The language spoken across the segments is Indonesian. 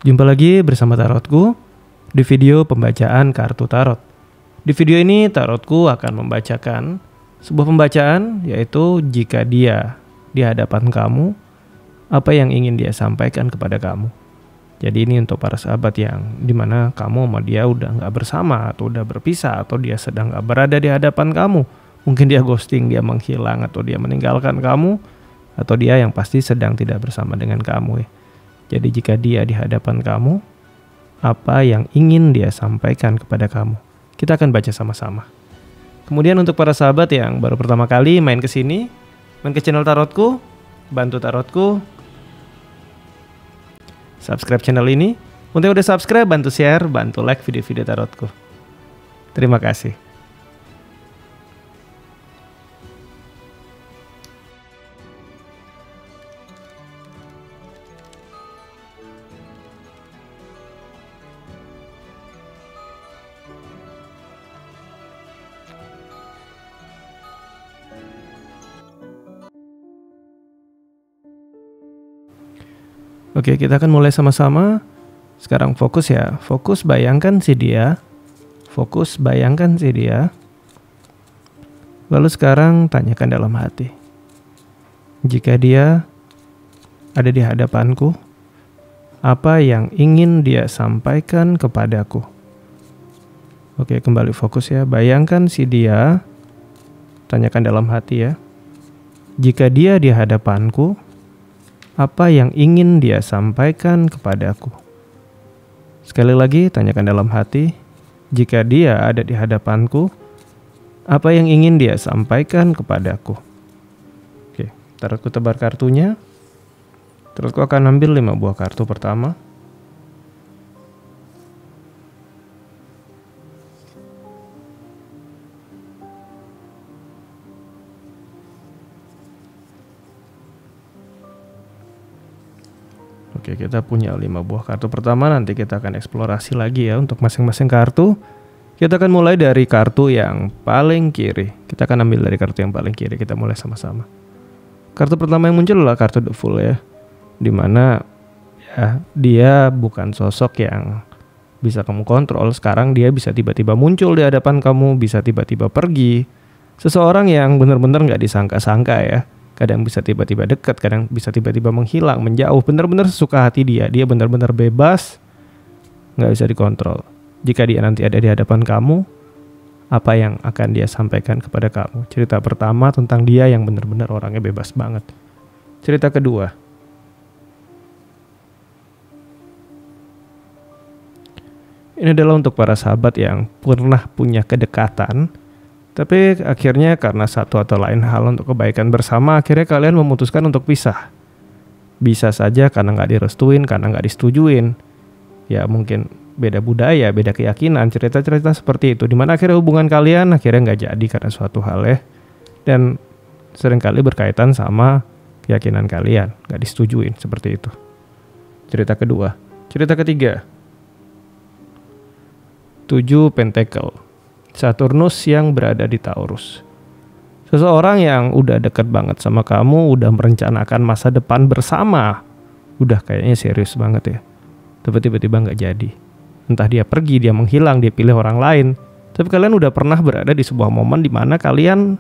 Jumpa lagi bersama Tarotku di video pembacaan kartu tarot. Di video ini Tarotku akan membacakan sebuah pembacaan, yaitu jika dia di hadapan kamu, apa yang ingin dia sampaikan kepada kamu. Jadi ini untuk para sahabat yang dimana kamu sama dia udah gak bersama, atau udah berpisah, atau dia sedang gak berada di hadapan kamu. Mungkin dia ghosting, dia menghilang, atau dia meninggalkan kamu, atau dia yang pasti sedang tidak bersama dengan kamu ya. Jadi jika dia di hadapan kamu, apa yang ingin dia sampaikan kepada kamu? Kita akan baca sama-sama. Kemudian untuk para sahabat yang baru pertama kali main ke sini, main ke channel Tarotku, bantu Tarotku subscribe channel ini. Untuk yang udah subscribe, bantu share, bantu like video-video Tarotku. Terima kasih. Oke, kita akan mulai sama-sama. Sekarang fokus ya. Fokus bayangkan si dia. Fokus bayangkan si dia. Lalu sekarang tanyakan dalam hati. Jika dia ada di hadapanku, apa yang ingin dia sampaikan kepadaku? Oke, kembali fokus ya. Bayangkan si dia. Tanyakan dalam hati ya. Jika dia di hadapanku, apa yang ingin dia sampaikan kepadaku? Sekali lagi, tanyakan dalam hati. Jika dia ada di hadapanku, apa yang ingin dia sampaikan kepadaku? Oke, Tarotku tebar kartunya. Tarotku akan ambil 5 buah kartu pertama. Oke, kita punya 5 buah kartu pertama. Nanti kita akan eksplorasi lagi ya untuk masing-masing kartu. Kita akan mulai dari kartu yang paling kiri. Kita akan ambil dari kartu yang paling kiri. Kita mulai sama-sama. Kartu pertama yang muncul adalah kartu The Fool ya. Dimana ya, dia bukan sosok yang bisa kamu kontrol. Sekarang dia bisa tiba-tiba muncul di hadapan kamu, bisa tiba-tiba pergi. Seseorang yang benar-benar gak disangka-sangka ya. Kadang bisa tiba-tiba dekat, kadang bisa tiba-tiba menghilang, menjauh. Benar-benar sesuka hati dia. Dia benar-benar bebas, nggak bisa dikontrol. Jika dia nanti ada di hadapan kamu, apa yang akan dia sampaikan kepada kamu? Cerita pertama tentang dia yang benar-benar orangnya bebas banget. Cerita kedua. Ini adalah untuk para sahabat yang pernah punya kedekatan, tapi akhirnya karena satu atau lain hal untuk kebaikan bersama, akhirnya kalian memutuskan untuk pisah. Bisa saja karena nggak direstuin, karena nggak disetujuin. Ya mungkin beda budaya, beda keyakinan, cerita-cerita seperti itu. Dimana akhirnya hubungan kalian akhirnya nggak jadi karena suatu hal ya. Dan seringkali berkaitan sama keyakinan kalian, nggak disetujuin seperti itu. Cerita kedua. Cerita ketiga. 7 Pentacle. Saturnus yang berada di Taurus. Seseorang yang udah deket banget sama kamu, udah merencanakan masa depan bersama. Udah kayaknya serius banget ya. Tapi tiba-tiba gak jadi. Entah dia pergi, dia menghilang, dia pilih orang lain. Tapi kalian udah pernah berada di sebuah momen dimana kalian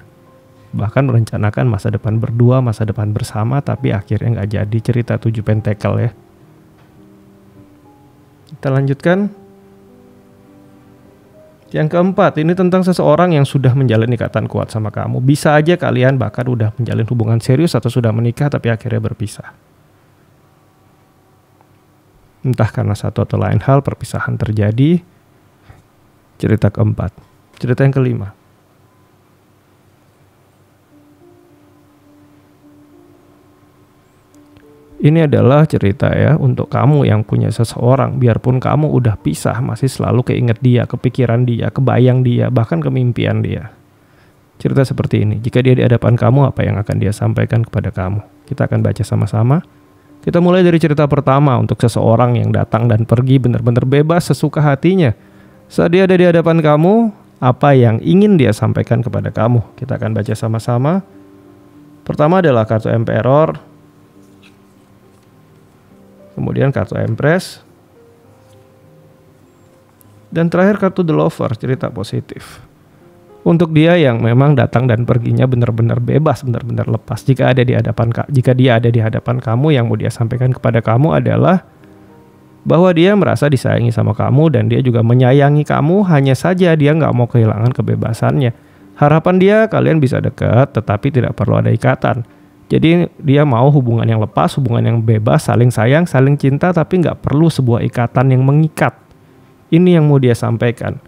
bahkan merencanakan masa depan berdua, masa depan bersama, tapi akhirnya gak jadi. Cerita 7 Pentacle ya. Kita lanjutkan. Yang keempat, ini tentang seseorang yang sudah menjalin ikatan kuat sama kamu. Bisa aja kalian bahkan udah menjalin hubungan serius atau sudah menikah tapi akhirnya berpisah. Entah karena satu atau lain hal perpisahan terjadi. Cerita keempat. Cerita yang kelima. Ini adalah cerita ya untuk kamu yang punya seseorang. Biarpun kamu udah pisah, masih selalu keinget dia, kepikiran dia, kebayang dia, bahkan kemimpian dia. Cerita seperti ini. Jika dia di hadapan kamu, apa yang akan dia sampaikan kepada kamu? Kita akan baca sama-sama. Kita mulai dari cerita pertama untuk seseorang yang datang dan pergi benar-benar bebas sesuka hatinya. Saat dia ada di hadapan kamu, apa yang ingin dia sampaikan kepada kamu? Kita akan baca sama-sama. Pertama adalah kartu Emperor. Kemudian kartu Empress, Dan terakhir kartu The Lover, cerita positif. Untuk dia yang memang datang dan perginya benar-benar bebas, benar-benar lepas. Jika dia ada di hadapan kamu, yang mau dia sampaikan kepada kamu adalah bahwa dia merasa disayangi sama kamu dan dia juga menyayangi kamu, hanya saja dia nggak mau kehilangan kebebasannya. Harapan dia kalian bisa dekat, tetapi tidak perlu ada ikatan. Jadi dia mau hubungan yang lepas, hubungan yang bebas, saling sayang, saling cinta, tapi nggak perlu sebuah ikatan yang mengikat. Ini yang mau dia sampaikan.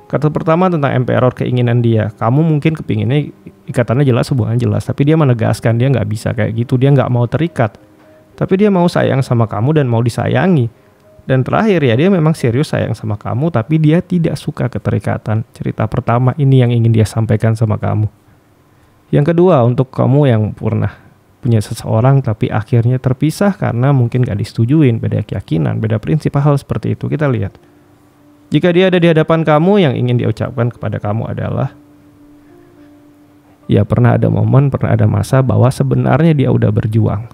Kartu pertama tentang Emperor, keinginan dia. Kamu mungkin kepinginnya ikatannya jelas, hubungan jelas, tapi dia menegaskan dia nggak bisa kayak gitu, dia nggak mau terikat. Tapi dia mau sayang sama kamu dan mau disayangi. Dan terakhir ya, dia memang serius sayang sama kamu, tapi dia tidak suka keterikatan. Cerita pertama ini yang ingin dia sampaikan sama kamu. Yang kedua, untuk kamu yang pernah punya seseorang tapi akhirnya terpisah karena mungkin gak disetujuin, beda keyakinan, beda prinsip, hal seperti itu. Kita lihat. Jika dia ada di hadapan kamu, yang ingin dia ucapkan kepada kamu adalah, ya pernah ada momen, pernah ada masa bahwa sebenarnya dia udah berjuang.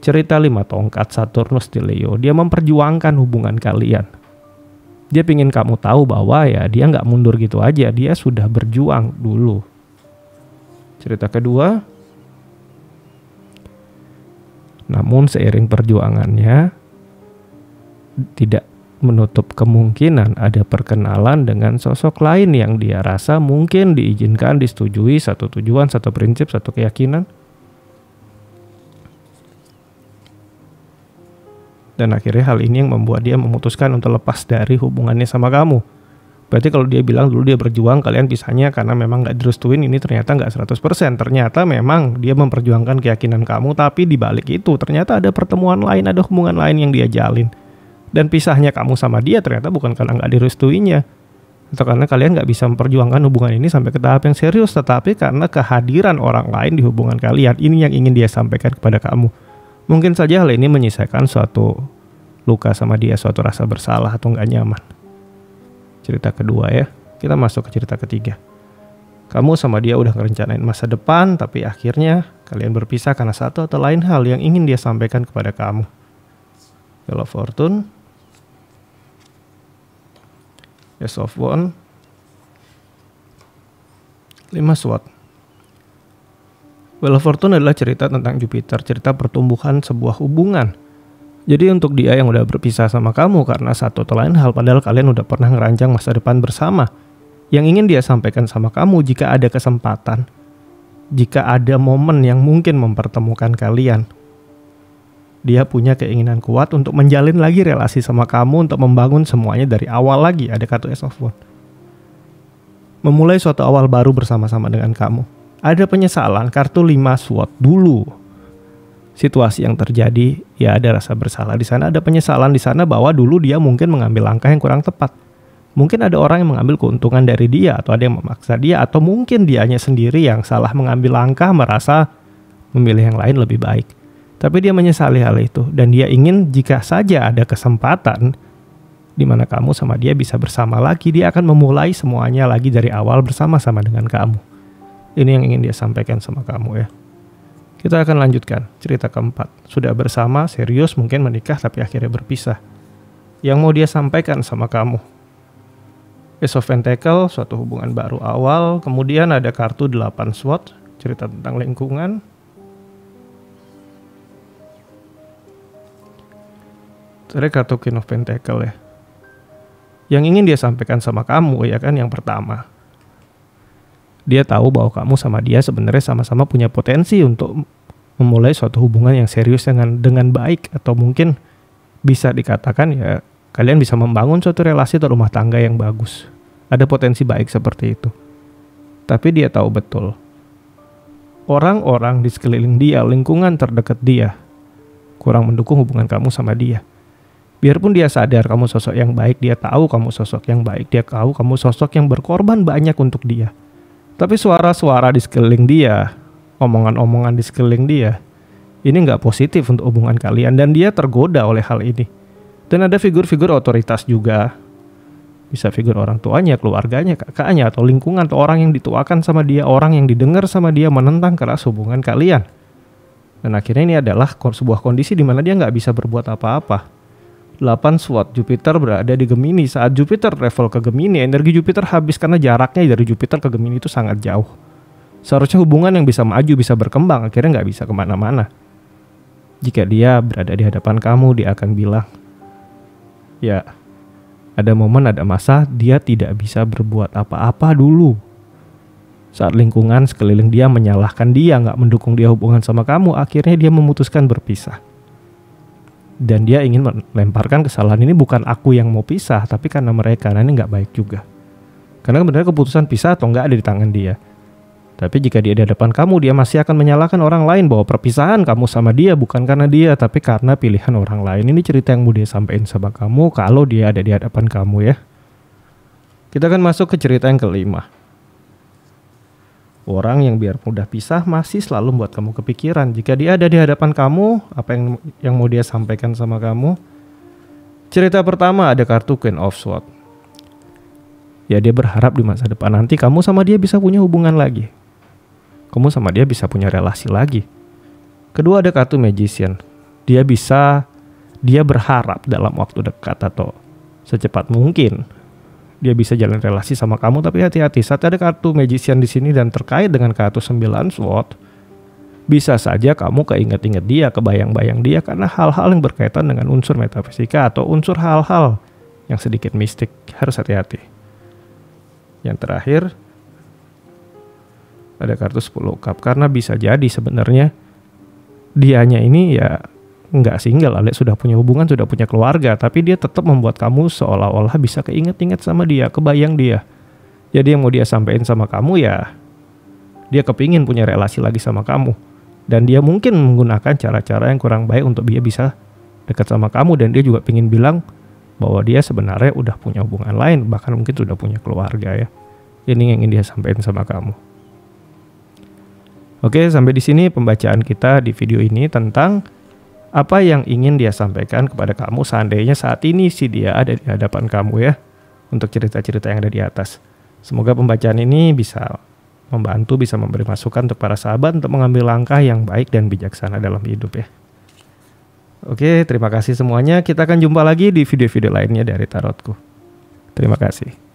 Cerita 5 tongkat Saturnus di Leo, dia memperjuangkan hubungan kalian. Dia pingin kamu tahu bahwa ya dia nggak mundur gitu aja, dia sudah berjuang dulu. Cerita kedua, namun seiring perjuangannya tidak menutup kemungkinan ada perkenalan dengan sosok lain yang dia rasa mungkin diizinkan, disetujui, satu tujuan, satu prinsip, satu keyakinan. Dan akhirnya hal ini yang membuat dia memutuskan untuk lepas dari hubungannya sama kamu. Berarti kalau dia bilang dulu dia berjuang, kalian pisahnya karena memang gak direstuin, ini ternyata gak 100%. Ternyata memang dia memperjuangkan keyakinan kamu, tapi dibalik itu ternyata ada pertemuan lain, ada hubungan lain yang dia jalin. Dan pisahnya kamu sama dia ternyata bukan karena gak direstuinya, atau karena kalian gak bisa memperjuangkan hubungan ini sampai ke tahap yang serius, tetapi karena kehadiran orang lain di hubungan kalian. Ini yang ingin dia sampaikan kepada kamu. Mungkin saja hal ini menyisakan suatu luka sama dia, suatu rasa bersalah atau nggak nyaman. Cerita kedua ya, kita masuk ke cerita ketiga. Kamu sama dia udah ngerencanain masa depan, tapi akhirnya kalian berpisah karena satu atau lain hal yang ingin dia sampaikan kepada kamu. Wheel of Fortune, Ace of Wands, 5 Swords. Wheel of Fortune adalah cerita tentang Jupiter, cerita pertumbuhan sebuah hubungan. Jadi untuk dia yang udah berpisah sama kamu karena satu atau lain hal, padahal kalian udah pernah ngerancang masa depan bersama, yang ingin dia sampaikan sama kamu jika ada kesempatan, jika ada momen yang mungkin mempertemukan kalian, dia punya keinginan kuat untuk menjalin lagi relasi sama kamu, untuk membangun semuanya dari awal lagi. Ada kartu Ace of Wands. Memulai suatu awal baru bersama-sama dengan kamu. Ada penyesalan, kartu 5 Swords dulu. Situasi yang terjadi, ya ada rasa bersalah di sana, ada penyesalan di sana bahwa dulu dia mungkin mengambil langkah yang kurang tepat. Mungkin ada orang yang mengambil keuntungan dari dia, atau ada yang memaksa dia, atau mungkin dianya sendiri yang salah mengambil langkah, merasa memilih yang lain lebih baik. Tapi dia menyesali hal itu, dan dia ingin jika saja ada kesempatan di mana kamu sama dia bisa bersama lagi, dia akan memulai semuanya lagi dari awal bersama-sama dengan kamu. Ini yang ingin dia sampaikan sama kamu ya. Kita akan lanjutkan cerita keempat. Sudah bersama, serius, mungkin menikah tapi akhirnya berpisah. Yang mau dia sampaikan sama kamu. Ace of Pentacles, suatu hubungan baru awal. Kemudian ada kartu 8 Swords, cerita tentang lingkungan. Ada kartu Queen of Pentacles ya. Yang ingin dia sampaikan sama kamu ya kan, yang pertama, dia tahu bahwa kamu sama dia sebenarnya sama-sama punya potensi untuk memulai suatu hubungan yang serius dengan baik, atau mungkin bisa dikatakan ya kalian bisa membangun suatu relasi atau rumah tangga yang bagus. Ada potensi baik seperti itu. Tapi dia tahu betul orang-orang di sekeliling dia, lingkungan terdekat dia kurang mendukung hubungan kamu sama dia. Biarpun dia sadar kamu sosok yang baik, dia tahu kamu sosok yang baik, dia tahu kamu sosok yang berkorban banyak untuk dia. Tapi suara-suara di sekeliling dia, omongan-omongan di sekeliling dia, ini nggak positif untuk hubungan kalian, dan dia tergoda oleh hal ini. Dan ada figur-figur otoritas juga, bisa figur orang tuanya, keluarganya, kakaknya, atau lingkungan, atau orang yang dituakan sama dia, orang yang didengar sama dia menentang keras hubungan kalian. Dan akhirnya ini adalah sebuah kondisi di mana dia nggak bisa berbuat apa-apa. 8 SWOT. Jupiter berada di Gemini. Saat Jupiter travel ke Gemini, energi Jupiter habis karena jaraknya dari Jupiter ke Gemini itu sangat jauh. Seharusnya hubungan yang bisa maju, bisa berkembang, akhirnya nggak bisa kemana-mana. Jika dia berada di hadapan kamu, dia akan bilang, ya ada momen, ada masa dia tidak bisa berbuat apa-apa dulu. Saat lingkungan sekeliling dia menyalahkan dia, nggak mendukung dia hubungan sama kamu, akhirnya dia memutuskan berpisah. Dan dia ingin melemparkan kesalahan ini bukan aku yang mau pisah, tapi karena mereka. Nah ini nggak baik juga. Karena sebenarnya keputusan pisah atau nggak ada di tangan dia. Tapi jika dia di hadapan kamu, dia masih akan menyalahkan orang lain bahwa perpisahan kamu sama dia bukan karena dia, tapi karena pilihan orang lain. Ini cerita yang mau dia sampaikan sama kamu kalau dia ada di hadapan kamu ya. Kita akan masuk ke cerita yang kelima. Orang yang biar mudah pisah masih selalu membuat kamu kepikiran. Jika dia ada di hadapan kamu, apa yang mau dia sampaikan sama kamu? Cerita pertama ada kartu Queen of Swords. Ya dia berharap di masa depan nanti kamu sama dia bisa punya hubungan lagi. Kamu sama dia bisa punya relasi lagi. Kedua ada kartu Magician. Dia berharap dalam waktu dekat atau secepat mungkin dia bisa jalan relasi sama kamu, tapi hati-hati saat ada kartu Magician di sini dan terkait dengan kartu 9 SWOT, bisa saja kamu keinget-inget dia, kebayang-bayang dia karena hal-hal yang berkaitan dengan unsur metafisika atau unsur hal-hal yang sedikit mistik. Harus hati-hati. Yang terakhir ada kartu 10 cup, karena bisa jadi sebenarnya dianya ini ya nggak single, alias sudah punya hubungan, sudah punya keluarga, tapi dia tetap membuat kamu seolah-olah bisa keinget-inget sama dia, kebayang dia. Jadi yang mau dia sampaikan sama kamu ya, dia kepingin punya relasi lagi sama kamu, dan dia mungkin menggunakan cara-cara yang kurang baik untuk dia bisa dekat sama kamu, dan dia juga pingin bilang bahwa dia sebenarnya udah punya hubungan lain, bahkan mungkin sudah punya keluarga ya. Ini yang ingin dia sampaikan sama kamu. Oke, sampai di sini pembacaan kita di video ini tentang apa yang ingin dia sampaikan kepada kamu seandainya saat ini si dia ada di hadapan kamu ya, untuk cerita-cerita yang ada di atas. Semoga pembacaan ini bisa membantu, bisa memberi masukan untuk para sahabat untuk mengambil langkah yang baik dan bijaksana dalam hidup ya. Oke, terima kasih semuanya. Kita akan jumpa lagi di video-video lainnya dari Tarotku. Terima kasih.